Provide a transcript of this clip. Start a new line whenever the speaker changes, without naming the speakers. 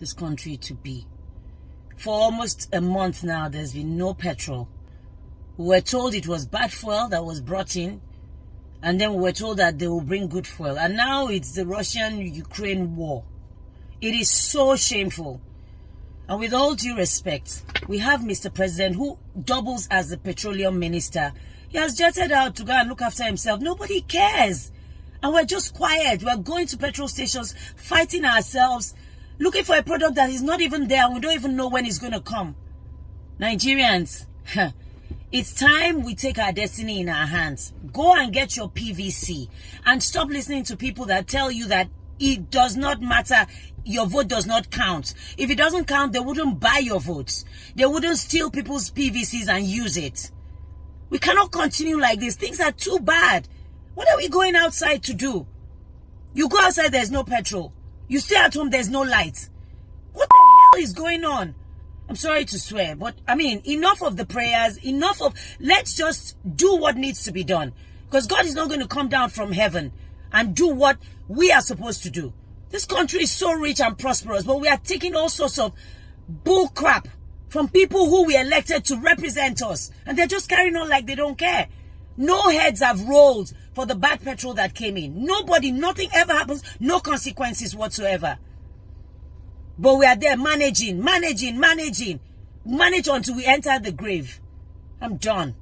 this country to be. For almost a month now, there's been no petrol. We were told it was bad fuel that was brought in, and then we were told that they will bring good fuel. And now it's the Russian-Ukraine war. It is so shameful. And with all due respect, we have Mr. President who doubles as the petroleum minister. He has jetted out to go and look after himself. Nobody cares. And we're just quiet. We're going to petrol stations, fighting ourselves, looking for a product that is not even there, and we don't even know when it's going to come. Nigerians, it's time we take our destiny in our hands. Go and get your PVC and stop listening to people that tell you that it does not matter, your vote does not count. If it doesn't count, they wouldn't buy your votes. They wouldn't steal people's PVCs and use it. We cannot continue like this. Things are too bad. What are we going outside to do? You go outside, there's no petrol. You stay at home, there's no light. What the hell is going on? I'm sorry to swear, but I mean, enough of the prayers, enough of, let's just do what needs to be done. Because God is not going to come down from heaven and do what we are supposed to do. This country is so rich and prosperous, but we are taking all sorts of bull crap from people who we elected to represent us. And they're just carrying on like they don't care. No heads have rolled for the bad petrol that came in. Nobody, nothing ever happens, no consequences whatsoever. But we are there managing. Manage until we enter the grave. I'm done.